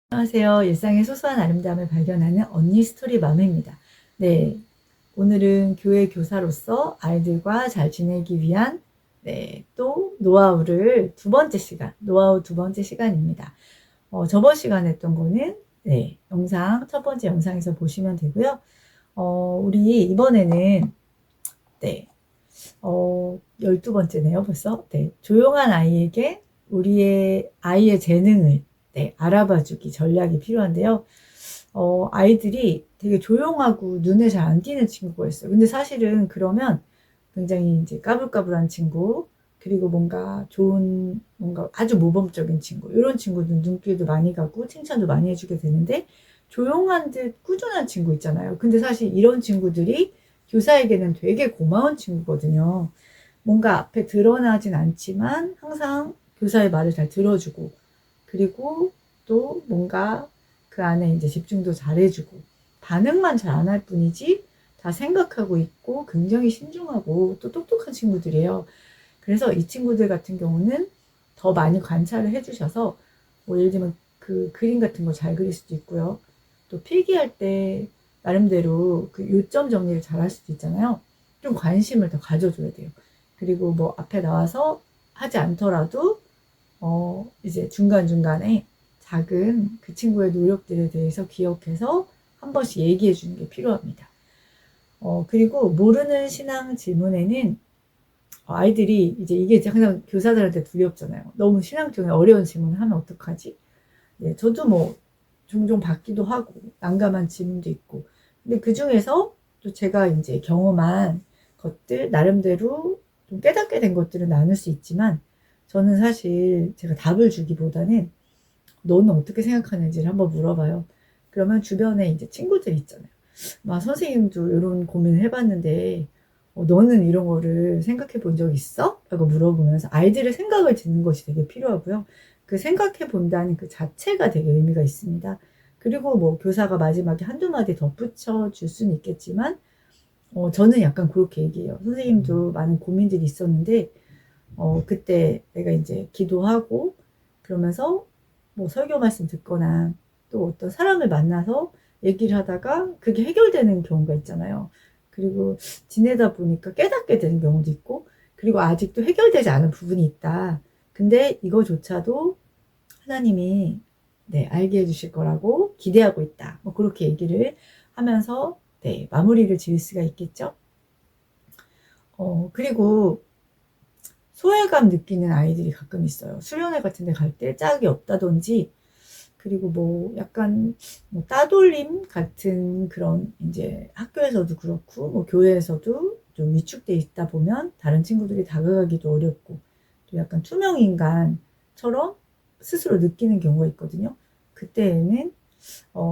안녕하세요. 일상의 소소한 아름다움을 발견하는 언니 스토리 맘입니다. 네, 오늘은 교회 교사로서 아이들과 잘 지내기 위한 또 노하우를 노하우 두 번째 시간입니다. 저번 시간에 했던 거는 첫 번째 영상에서 보시면 되고요. 우리 이번에는 네, 12번째네요, 벌써. 조용한 아이에게 우리의 아이의 재능을 알아봐주기 전략이 필요한데요. 아이들이 되게 조용하고 눈에 잘 안 띄는 친구가 있어요. 근데 사실은 그러면 굉장히 이제 까불까불한 친구, 그리고 뭔가 아주 모범적인 친구, 이런 친구들 눈길도 많이 가고 칭찬도 많이 해주게 되는데, 조용한 듯 꾸준한 친구 있잖아요. 근데 사실 이런 친구들이 교사에게는 되게 고마운 친구거든요. 뭔가 앞에 드러나진 않지만 항상 교사의 말을 잘 들어주고, 그리고 또 뭔가 그 안에 이제 집중도 잘해주고, 반응만 잘 안 할 뿐이지 다 생각하고 있고 굉장히 신중하고 또 똑똑한 친구들이에요. 그래서 이 친구들 같은 경우는 더 많이 관찰을 해주셔서, 뭐 예를 들면 그 그림 같은 거 잘 그릴 수도 있고요. 또 필기할 때 나름대로 그 요점 정리를 잘 할 수도 있잖아요. 좀 관심을 더 가져줘야 돼요. 그리고 뭐 앞에 나와서 하지 않더라도 이제 중간중간에 작은 그 친구의 노력들에 대해서 기억해서 한 번씩 얘기해 주는 게 필요합니다. 그리고 모르는 신앙 질문에는 아이들이 이게 항상 교사들한테 두렵잖아요. 너무 신앙 쪽에 어려운 질문을 하면 어떡하지? 네, 저도 뭐 종종 받기도 하고 난감한 질문도 있고. 근데 그 중에서 또 제가 이제 경험한 것들, 나름대로 좀 깨닫게 된 것들은 나눌 수 있지만, 저는 사실 제가 답을 주기보다는 너는 어떻게 생각하는지를 한번 물어봐요. 그러면 주변에 이제 친구들 있잖아요. 막 선생님도 이런 고민을 해봤는데, 너는 이런 거를 생각해 본 적 있어? 라고 물어보면서 아이들의 생각을 듣는 것이 되게 필요하고요. 그 생각해 본다는 그 자체가 되게 의미가 있습니다. 그리고 뭐 교사가 마지막에 한두 마디 덧붙여 줄 수는 있겠지만, 저는 약간 그렇게 얘기해요. 선생님도 많은 고민들이 있었는데, 그때 내가 이제 기도하고 그러면서 뭐 설교 말씀 듣거나 또 어떤 사람을 만나서 얘기를 하다가 그게 해결되는 경우가 있잖아요. 그리고 지내다 보니까 깨닫게 되는 경우도 있고, 그리고 아직도 해결되지 않은 부분이 있다. 근데 이거조차도 하나님이 알게 해주실 거라고 기대하고 있다. 뭐 그렇게 얘기를 하면서 마무리를 지을 수가 있겠죠. 그리고 소외감 느끼는 아이들이 가끔 있어요. 수련회 같은 데 갈 때 짝이 없다든지, 그리고 뭐 약간 뭐 따돌림 같은 그런, 이제 학교에서도 그렇고 뭐 교회에서도 좀 위축돼 있다 보면 다른 친구들이 다가가기도 어렵고, 또 약간 투명 인간처럼 스스로 느끼는 경우가 있거든요. 그때에는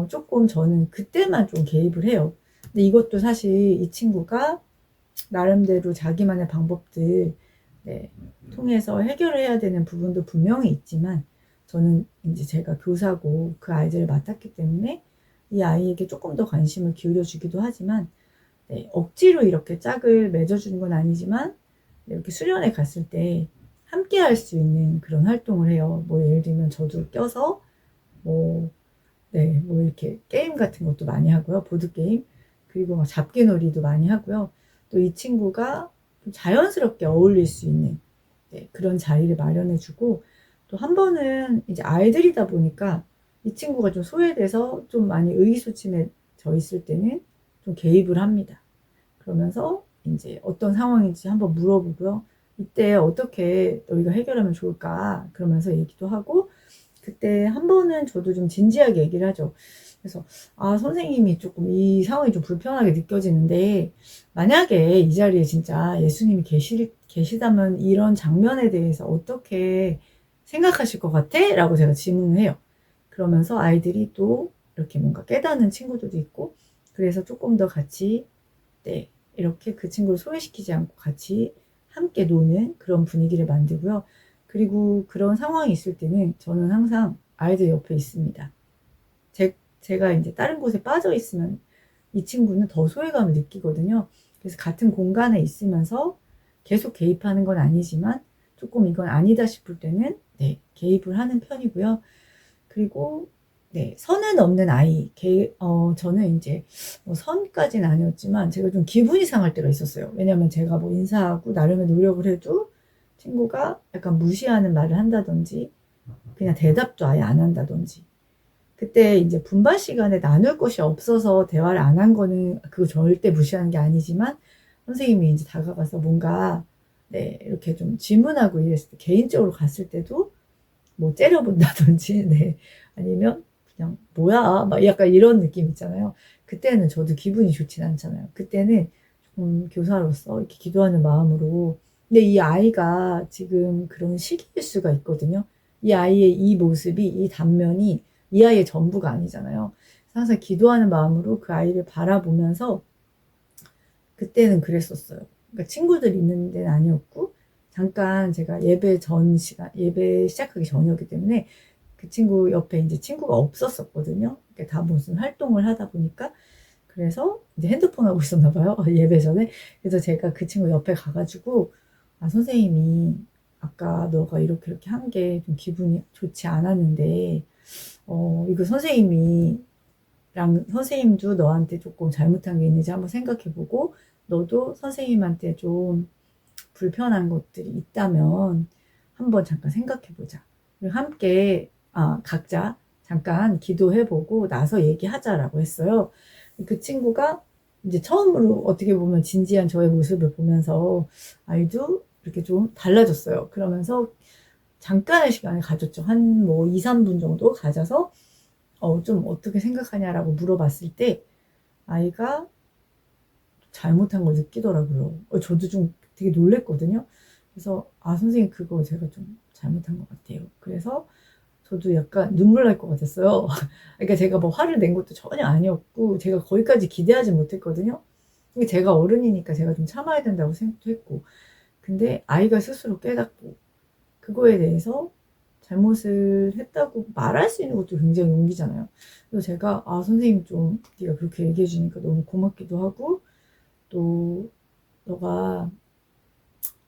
조금 저는 그때만 좀 개입을 해요. 근데 이것도 사실 이 친구가 나름대로 자기만의 방법들 통해서 해결을 해야 되는 부분도 분명히 있지만, 저는 이제 제가 교사고 그 아이들을 맡았기 때문에 이 아이에게 조금 더 관심을 기울여 주기도 하지만, 억지로 이렇게 짝을 맺어주는 건 아니지만, 이렇게 수련회 갔을 때 함께 할 수 있는 그런 활동을 해요. 뭐 예를 들면 저도 껴서 뭐, 뭐 이렇게 게임 같은 것도 많이 하고요. 보드게임. 그리고 막 잡기놀이도 많이 하고요. 또 이 친구가 좀 자연스럽게 어울릴 수 있는 그런 자리를 마련해주고, 또 한 번은 이제 아이들이다 보니까 이 친구가 좀 소외돼서 좀 많이 의기소침해져 있을 때는 좀 개입을 합니다. 그러면서 이제 어떤 상황인지 한번 물어보고요. 이때 어떻게 너희가 해결하면 좋을까? 그러면서 얘기도 하고, 그때 한 번은 저도 좀 진지하게 얘기를 하죠. 그래서 선생님이 조금 이 상황이 좀 불편하게 느껴지는데, 만약에 이 자리에 진짜 예수님이 계시다면 이런 장면에 대해서 어떻게 생각하실 것 같아? 라고 제가 질문을 해요. 그러면서 아이들이 또 이렇게 뭔가 깨닫는 친구들도 있고, 그래서 조금 더 같이 이렇게 그 친구를 소외시키지 않고 같이 함께 노는 그런 분위기를 만들고요. 그리고 그런 상황이 있을 때는 저는 항상 아이들 옆에 있습니다. 제가 이제 다른 곳에 빠져 있으면 이 친구는 더 소외감을 느끼거든요. 그래서 같은 공간에 있으면서 계속 개입하는 건 아니지만, 조금 이건 아니다 싶을 때는 개입을 하는 편이고요. 그리고 네, 선은 없는 아이. 저는 이제 뭐 선까지는 아니었지만 제가 좀 기분이 상할 때가 있었어요. 왜냐면 제가 뭐 인사하고 나름의 노력을 해도 친구가 약간 무시하는 말을 한다든지 그냥 대답도 아예 안 한다든지. 그때 이제 분반 시간에 나눌 것이 없어서 대화를 안 한 거는 그거 절대 무시하는 게 아니지만 선생님이 이제 다가가서 뭔가 네, 이렇게 좀 질문하고 이랬을 때 개인적으로 갔을 때도 뭐 째려본다든지 네, 아니면 그냥 뭐야 막 약간 이런 느낌 있잖아요. 그때는 저도 기분이 좋진 않잖아요. 그때는 교사로서 이렇게 기도하는 마음으로 근데 이 아이가 지금 그런 시기일 수가 있거든요. 이 아이의 이 모습이 이 단면이 이 아이의 전부가 아니잖아요. 항상 기도하는 마음으로 그 아이를 바라보면서 그때는 그랬었어요. 그러니까 친구들 있는 데는 아니었고 잠깐 제가 예배 전 시간 예배 시작하기 전이었기 때문에 그 친구 옆에 이제 친구가 없었었거든요. 그러니까 다 무슨 활동을 하다 보니까 그래서 이제 핸드폰 하고 있었나 봐요. 예배 전에. 그래서 제가 그 친구 옆에 가가지고 아 선생님이 아까 너가 이렇게 한 게 좀 기분이 좋지 않았는데 이거 선생님도 너한테 조금 잘못한 게 있는지 한번 생각해보고 너도 선생님한테 좀 불편한 것들이 있다면 한번 잠깐 생각해보자. 그리고 함께 각자 잠깐 기도해보고 나서 얘기하자라고 했어요. 그 친구가 이제 처음으로 어떻게 보면 진지한 저의 모습을 보면서 아이도 이렇게 좀 달라졌어요. 그러면서 잠깐의 시간을 가졌죠. 한 뭐 2, 3분 정도 가져서 좀 어떻게 생각하냐라고 물어봤을 때 아이가 잘못한 걸 느끼더라고요. 저도 좀 되게 놀랬거든요. 그래서 선생님 그거 제가 좀 잘못한 것 같아요. 그래서 저도 약간 눈물 날 것 같았어요. 그러니까 제가 뭐 화를 낸 것도 전혀 아니었고 제가 거기까지 기대하지 못했거든요. 근데 제가 어른이니까 제가 좀 참아야 된다고 생각도 했고 근데 아이가 스스로 깨닫고 그거에 대해서 잘못을 했다고 말할 수 있는 것도 굉장히 용기잖아요. 그래서 제가 선생님 좀 네가 그렇게 얘기해 주니까 너무 고맙기도 하고 또 너가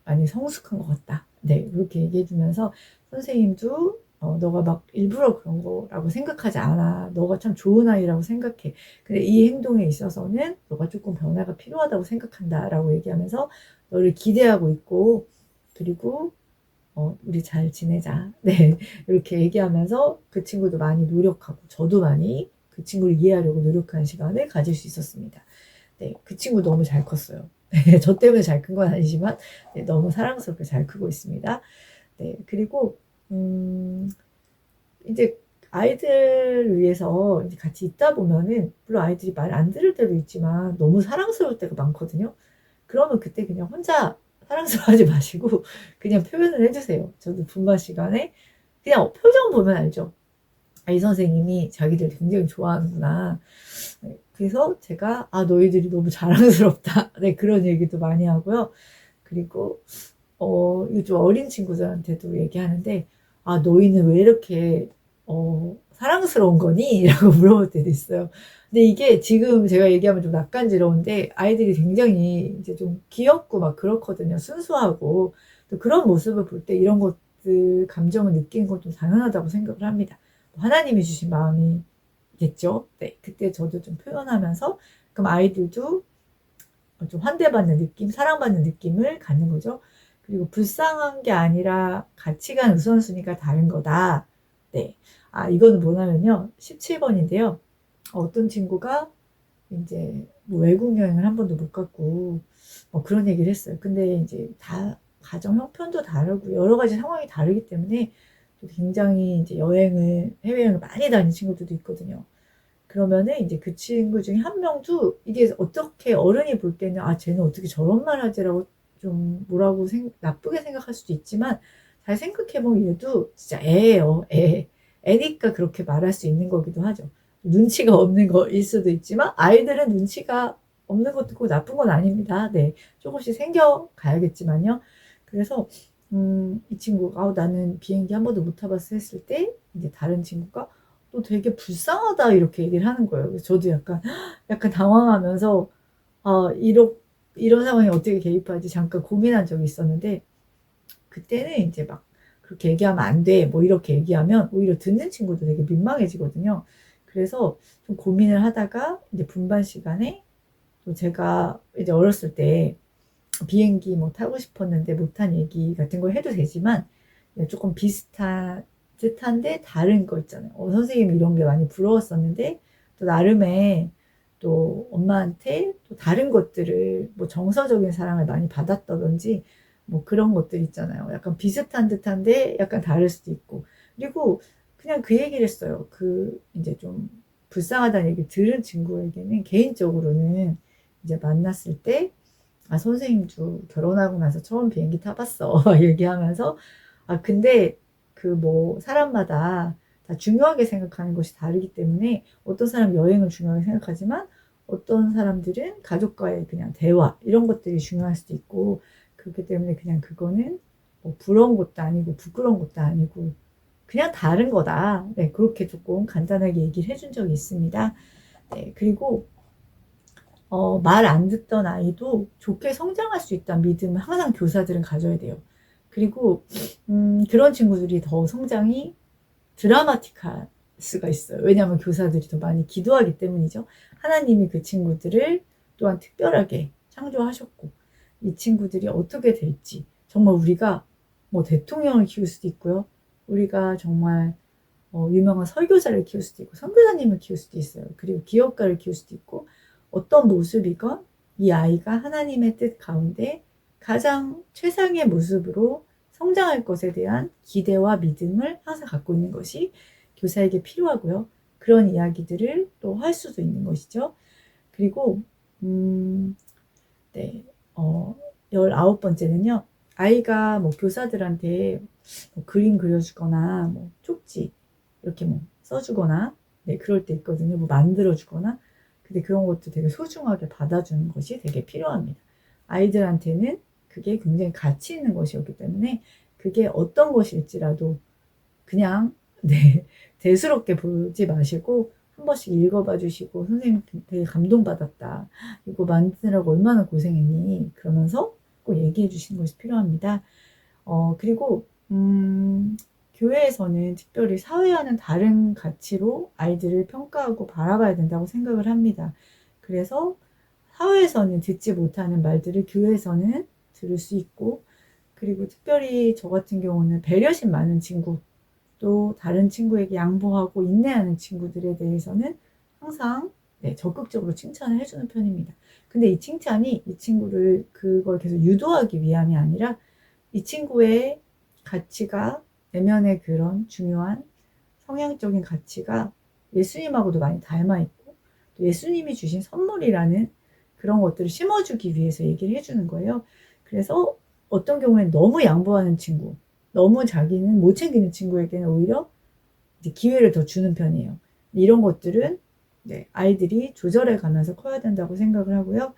많이 성숙한 것 같다. 네, 그렇게 얘기해 주면서 선생님도 너가 막 일부러 그런 거라고 생각하지 않아. 너가 참 좋은 아이라고 생각해. 근데 이 행동에 있어서는 너가 조금 변화가 필요하다고 생각한다. 라고 얘기하면서 너를 기대하고 있고, 그리고 우리 잘 지내자. 네, 이렇게 얘기하면서 그 친구도 많이 노력하고, 저도 많이 그 친구를 이해하려고 노력하는 시간을 가질 수 있었습니다. 네, 그 친구 너무 잘 컸어요. 네, 저 때문에 잘 큰 건 아니지만 네, 너무 사랑스럽게 잘 크고 있습니다. 네, 그리고 이제 아이들 위해서 이제 같이 있다 보면은 물론 아이들이 말 안 들을 때도 있지만 너무 사랑스러울 때가 많거든요. 그러면 그때 그냥 혼자 사랑스러워하지 마시고 그냥 표현을 해주세요. 저도 분반 시간에 그냥 표정 보면 알죠. 이 선생님이 자기들 굉장히 좋아하는구나. 네, 그래서 제가 너희들이 너무 자랑스럽다. 네, 그런 얘기도 많이 하고요. 그리고 이거 좀 어린 친구들한테도 얘기하는데 너희는 왜 이렇게 사랑스러운 거니? 라고 물어볼 때도 있어요. 근데 이게 지금 제가 얘기하면 좀 낯간지러운데 아이들이 굉장히 이제 좀 귀엽고 막 그렇거든요. 순수하고 또 그런 모습을 볼 때 이런 것들 감정을 느끼는 건 좀 당연하다고 생각을 합니다. 하나님이 주신 마음이겠죠. 네, 그때 저도 좀 표현하면서 그럼 아이들도 좀 환대받는 느낌, 사랑받는 느낌을 갖는 거죠. 그리고 불쌍한 게 아니라 가치관 우선순위가 다른 거다. 네. 이거는 뭐냐면요. 17번인데요. 어떤 친구가 이제 뭐 외국 여행을 한 번도 못 갔고 뭐 그런 얘기를 했어요. 근데 이제 다 가정 형편도 다르고 여러 가지 상황이 다르기 때문에 또 굉장히 이제 해외여행을 많이 다니는 친구들도 있거든요. 그러면은 이제 그 친구 중에 한 명도 이게 어떻게 어른이 볼 때는 쟤는 어떻게 저런 말 하지라고 좀 뭐라고 나쁘게 생각할 수도 있지만 잘 생각해보면 얘도 진짜 애예요. 애니까 그렇게 말할 수 있는 거기도 하죠. 눈치가 없는 거일 수도 있지만 아이들은 눈치가 없는 것도 꼭 나쁜 건 아닙니다. 네, 조금씩 생겨가야겠지만요. 그래서 이 친구가 나는 비행기 한 번도 못 타봤어 했을 때 이제 다른 친구가 너 되게 불쌍하다 이렇게 얘기를 하는 거예요. 그래서 저도 약간 당황하면서 이런 상황에 어떻게 개입하지 잠깐 고민한 적이 있었는데 그때는 이제 막 그렇게 얘기하면 안 돼. 뭐 이렇게 얘기하면 오히려 듣는 친구도 되게 민망해지거든요. 그래서 좀 고민을 하다가 이제 분반 시간에 또 제가 이제 어렸을 때 비행기 뭐 타고 싶었는데 못한 얘기 같은 걸 해도 되지만 조금 비슷한 듯한데 다른 거 있잖아요. 선생님 이런 게 많이 부러웠었는데 또 나름의 또 엄마한테 또 다른 것들을 뭐 정서적인 사랑을 많이 받았다든지 뭐 그런 것들 있잖아요. 약간 비슷한 듯한데 약간 다를 수도 있고. 그리고 그냥 그 얘기를 했어요. 그 이제 좀 불쌍하다는 얘기 들은 친구에게는 개인적으로는 이제 만났을 때 선생님도 결혼하고 나서 처음 비행기 타봤어. 얘기하면서 근데 그 뭐 사람마다 다 중요하게 생각하는 것이 다르기 때문에 어떤 사람 여행을 중요하게 생각하지만 어떤 사람들은 가족과의 그냥 대화 이런 것들이 중요할 수도 있고 그렇기 때문에 그냥 그거는 뭐 부러운 것도 아니고 부끄러운 것도 아니고 그냥 다른 거다. 네, 그렇게 조금 간단하게 얘기를 해준 적이 있습니다. 네, 그리고 말 안 듣던 아이도 좋게 성장할 수 있다는 믿음을 항상 교사들은 가져야 돼요. 그리고 그런 친구들이 더 성장이 드라마틱할 수가 있어요. 왜냐하면 교사들이 더 많이 기도하기 때문이죠. 하나님이 그 친구들을 또한 특별하게 창조하셨고 이 친구들이 어떻게 될지 정말 우리가 뭐 대통령을 키울 수도 있고요. 우리가 정말 유명한 설교자를 키울 수도 있고 선교사님을 키울 수도 있어요. 그리고 기업가를 키울 수도 있고 어떤 모습이건 이 아이가 하나님의 뜻 가운데 가장 최상의 모습으로 성장할 것에 대한 기대와 믿음을 항상 갖고 있는 것이 교사에게 필요하고요. 그런 이야기들을 또 할 수도 있는 것이죠. 그리고 네, 19번째는요. 아이가 뭐 교사들한테 뭐 그림 그려주거나 뭐 쪽지 이렇게 뭐 써주거나 네, 그럴 때 있거든요. 뭐 만들어주거나 근데 그런 것도 되게 소중하게 받아주는 것이 되게 필요합니다. 아이들한테는 그게 굉장히 가치 있는 것이었기 때문에 그게 어떤 것일지라도 그냥 네, 대수롭게 보지 마시고 한 번씩 읽어봐 주시고 선생님 되게 감동받았다. 이거 만드느라고 얼마나 고생했니? 그러면서 꼭 얘기해 주시는 것이 필요합니다. 그리고 교회에서는 특별히 사회와는 다른 가치로 아이들을 평가하고 바라봐야 된다고 생각을 합니다. 그래서 사회에서는 듣지 못하는 말들을 교회에서는 들을 수 있고 그리고 특별히 저 같은 경우는 배려심 많은 친구 또 다른 친구에게 양보하고 인내하는 친구들에 대해서는 항상 네, 적극적으로 칭찬을 해주는 편입니다. 근데 이 칭찬이 이 친구를 그걸 계속 유도하기 위함이 아니라 이 친구의 가치가 내면의 그런 중요한 성향적인 가치가 예수님하고도 많이 닮아 있고 또 예수님이 주신 선물이라는 그런 것들을 심어주기 위해서 얘기를 해주는 거예요. 그래서 어떤 경우에는 너무 양보하는 친구, 너무 자기는 못 챙기는 친구에게는 오히려 이제 기회를 더 주는 편이에요. 이런 것들은 네, 아이들이 조절해 가면서 커야 된다고 생각을 하고요.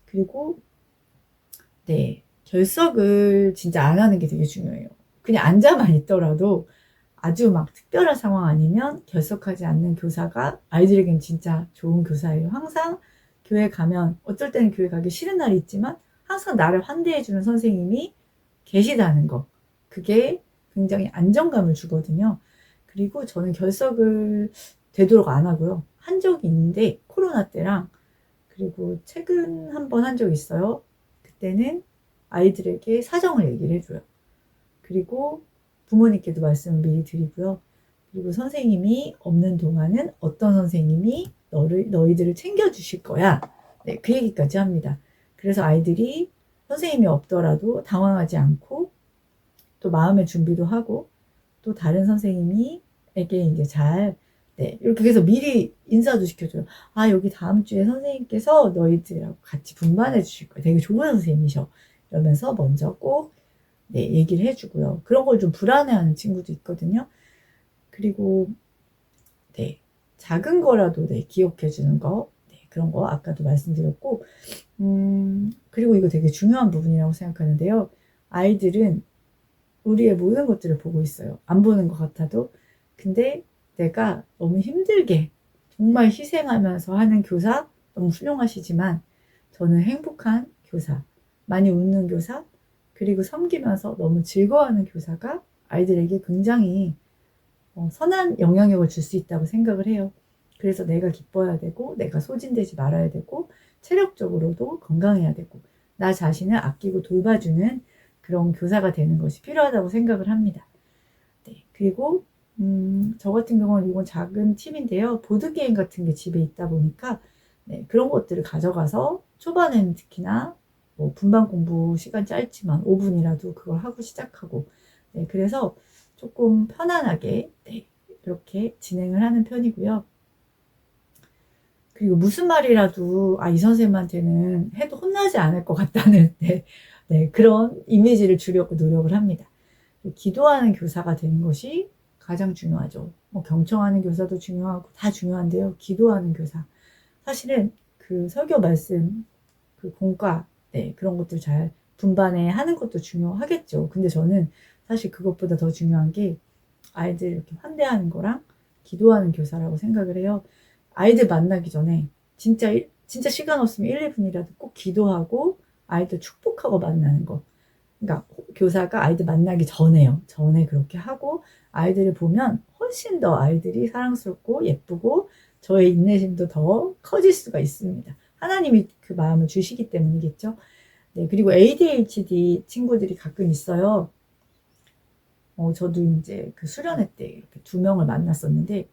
그리고 네, 결석을 진짜 안 하는 게 되게 중요해요. 그냥 앉아만 있더라도 아주 막 특별한 상황 아니면 결석하지 않는 교사가 아이들에겐 진짜 좋은 교사예요. 항상 교회 가면 어쩔 때는 교회 가기 싫은 날이 있지만 항상 나를 환대해주는 선생님이 계시다는 거. 그게 굉장히 안정감을 주거든요. 그리고 저는 결석을 되도록 안 하고요. 한 적이 있는데 코로나 때랑 그리고 최근 한 번 한 적이 있어요. 그때는 아이들에게 사정을 얘기를 해줘요. 그리고 부모님께도 말씀을 미리 드리고요. 그리고 선생님이 없는 동안은 어떤 선생님이 너희들을 챙겨주실 거야. 네, 그 얘기까지 합니다. 그래서 아이들이 선생님이 없더라도 당황하지 않고 또 마음의 준비도 하고 또 다른 선생님이 에게 이제 잘 네, 이렇게 해서 미리 인사도 시켜줘요. 여기 다음 주에 선생님께서 너희들하고 같이 분반해 주실 거예요. 되게 좋은 선생님이셔. 이러면서 먼저 꼭 네, 얘기를 해주고요. 그런 걸 좀 불안해하는 친구도 있거든요. 그리고 네, 작은 거라도 네, 기억해주는 거 네, 그런 거 아까도 말씀드렸고 그리고 이거 되게 중요한 부분이라고 생각하는데요. 아이들은 우리의 모든 것들을 보고 있어요. 안 보는 것 같아도. 근데 내가 너무 힘들게 정말 희생하면서 하는 교사 너무 훌륭하시지만 저는 행복한 교사, 많이 웃는 교사, 그리고 섬기면서 너무 즐거워하는 교사가 아이들에게 굉장히 선한 영향력을 줄 수 있다고 생각을 해요. 그래서 내가 기뻐야 되고, 내가 소진되지 말아야 되고, 체력적으로도 건강해야 되고, 나 자신을 아끼고 돌봐주는 그런 교사가 되는 것이 필요하다고 생각을 합니다. 네. 그리고 저 같은 경우는 이건 작은 팁인데요. 보드게임 같은 게 집에 있다 보니까 네, 그런 것들을 가져가서 초반에는 특히나 뭐 분반 공부 시간 짧지만 5분이라도 그걸 하고 시작하고 네, 그래서 조금 편안하게 네, 이렇게 진행을 하는 편이고요. 그리고 무슨 말이라도 이 선생님한테는 해도 혼나지 않을 것 같다는 네, 네, 그런 이미지를 주려고 노력을 합니다. 기도하는 교사가 되는 것이 가장 중요하죠. 뭐 경청하는 교사도 중요하고 다 중요한데요. 기도하는 교사. 사실은 그 설교 말씀, 그 공과, 네, 그런 것들 잘 분반해 하는 것도 중요하겠죠. 근데 저는 사실 그것보다 더 중요한 게 아이들 이렇게 환대하는 거랑 기도하는 교사라고 생각을 해요. 아이들 만나기 전에 진짜 시간 없으면 1, 2분이라도 꼭 기도하고 아이들 축복하고 만나는 거. 그러니까 교사가 아이들 만나기 전에요. 전에 그렇게 하고 아이들을 보면 훨씬 더 아이들이 사랑스럽고 예쁘고 저의 인내심도 더 커질 수가 있습니다. 하나님이 그 마음을 주시기 때문이겠죠. 네, 그리고 ADHD 친구들이 가끔 있어요. 저도 이제 그 수련회 때 이렇게 2명을 만났었는데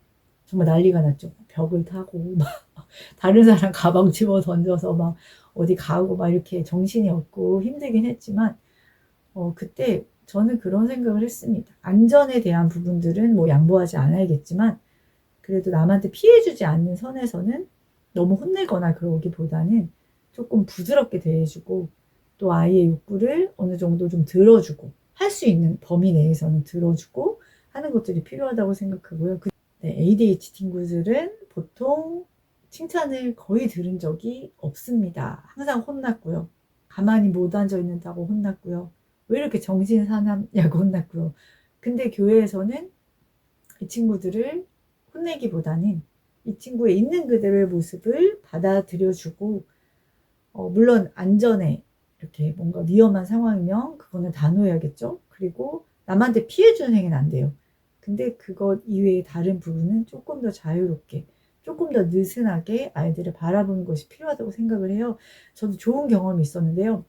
정말 난리가 났죠. 벽을 타고 막 다른 사람 가방 집어 던져서 막 어디 가고 막 이렇게 정신이 없고 힘들긴 했지만 그때 저는 그런 생각을 했습니다. 안전에 대한 부분들은 뭐 양보하지 않아야겠지만 그래도 남한테 피해주지 않는 선에서는 너무 혼내거나 그러기보다는 조금 부드럽게 대해주고 또 아이의 욕구를 어느 정도 좀 들어주고 할 수 있는 범위 내에서는 들어주고 하는 것들이 필요하다고 생각하고요. 네, ADHD 친구들은 보통 칭찬을 거의 들은 적이 없습니다. 항상 혼났고요. 가만히 못 앉아 있는다고 혼났고요. 왜 이렇게 정신 사납냐고 혼났고요. 근데 교회에서는 이 친구들을 혼내기보다는 이 친구의 있는 그대로의 모습을 받아들여주고 물론 안전에 이렇게 뭔가 위험한 상황이면 그거는 단호해야겠죠. 그리고 남한테 피해 주는 행위는 안 돼요. 근데 그것 이외의 다른 부분은 조금 더 자유롭게 조금 더 느슨하게 아이들을 바라보는 것이 필요하다고 생각을 해요. 저도 좋은 경험이 있었는데요.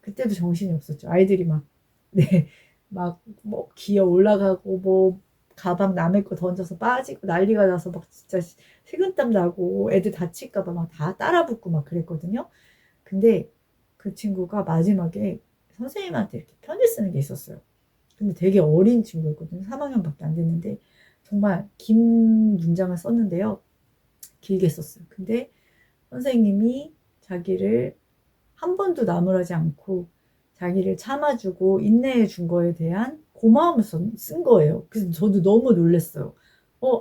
그때도 정신이 없었죠. 아이들이 막 네, 막 뭐 기어 올라가고 뭐 가방 남의 거 던져서 빠지고 난리가 나서 막 진짜 식은땀 나고 애들 다칠까 봐 막 다 따라 붙고 막 그랬거든요. 근데 그 친구가 마지막에 선생님한테 이렇게 편지 쓰는 게 있었어요. 근데 되게 어린 친구였거든요. 3학년밖에 안 됐는데 정말 긴 문장을 썼는데요. 길게 썼어요. 근데 선생님이 자기를 한 번도 나무라지 않고 자기를 참아주고 인내해 준 거에 대한 고마움을 쓴 거예요. 그래서 저도 너무 놀랐어요.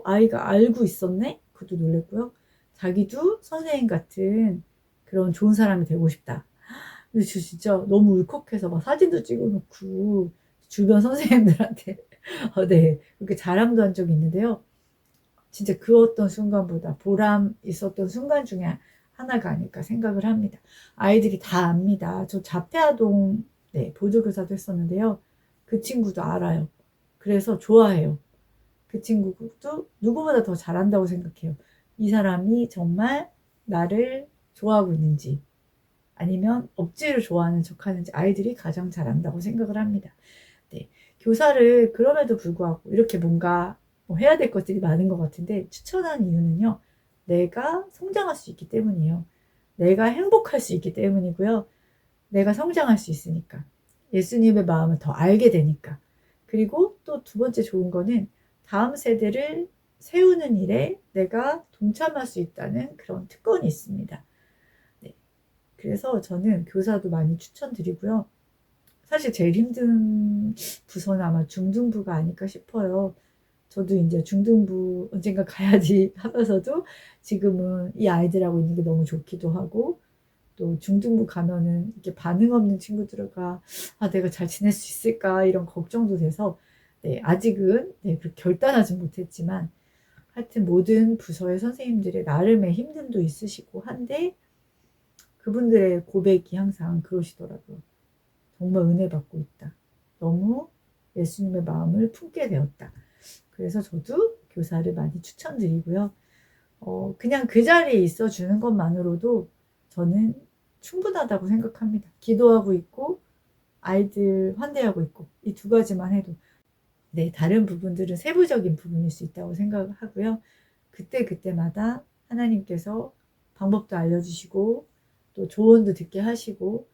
아이가 알고 있었네? 그것도 놀랬고요. 자기도 선생님 같은 그런 좋은 사람이 되고 싶다. 근데 저 진짜 너무 울컥해서 막 사진도 찍어놓고 주변 선생님들한테 네, 그렇게 자랑도 한 적이 있는데요. 진짜 그 어떤 순간보다 보람 있었던 순간 중에 하나가 아닐까 생각을 합니다. 아이들이 다 압니다. 저 자폐아동 네, 보조교사도 했었는데요. 그 친구도 알아요. 그래서 좋아해요. 그 친구도 누구보다 더 잘한다고 생각해요. 이 사람이 정말 나를 좋아하고 있는지 아니면 억지로 좋아하는 척하는지 아이들이 가장 잘한다고 생각을 합니다. 네, 교사를 그럼에도 불구하고 이렇게 뭔가 뭐 해야 될 것들이 많은 것 같은데 추천한 이유는요. 내가 성장할 수 있기 때문이에요. 내가 행복할 수 있기 때문이고요. 내가 성장할 수 있으니까. 예수님의 마음을 더 알게 되니까. 그리고 또 두 번째 좋은 거는 다음 세대를 세우는 일에 내가 동참할 수 있다는 그런 특권이 있습니다. 네, 그래서 저는 교사도 많이 추천드리고요. 사실 제일 힘든 부서는 아마 중등부가 아닐까 싶어요. 저도 이제 중등부 언젠가 가야지 하면서도 지금은 이 아이들하고 있는 게 너무 좋기도 하고 또 중등부 가면은 이렇게 반응 없는 친구들과 내가 잘 지낼 수 있을까 이런 걱정도 돼서 네, 아직은 네, 그렇게 결단하지 못했지만 하여튼 모든 부서의 선생님들의 나름의 힘듦도 있으시고 한데 그분들의 고백이 항상 그러시더라고요. 정말 은혜 받고 있다. 너무 예수님의 마음을 품게 되었다. 그래서 저도 교사를 많이 추천드리고요. 그냥 그 자리에 있어 주는 것만으로도 저는 충분하다고 생각합니다. 기도하고 있고 아이들 환대하고 있고 이 두 가지만 해도 네, 다른 부분들은 세부적인 부분일 수 있다고 생각하고요. 그때그때마다 하나님께서 방법도 알려주시고 또 조언도 듣게 하시고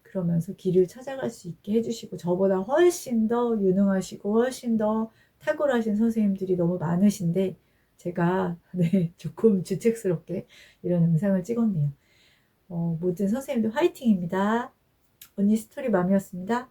그러면서 길을 찾아갈 수 있게 해주시고 저보다 훨씬 더 유능하시고 훨씬 더 탁월하신 선생님들이 너무 많으신데 제가 네, 조금 주책스럽게 이런 영상을 찍었네요. 모든 선생님들 화이팅입니다. 언니 스토리 맘이었습니다.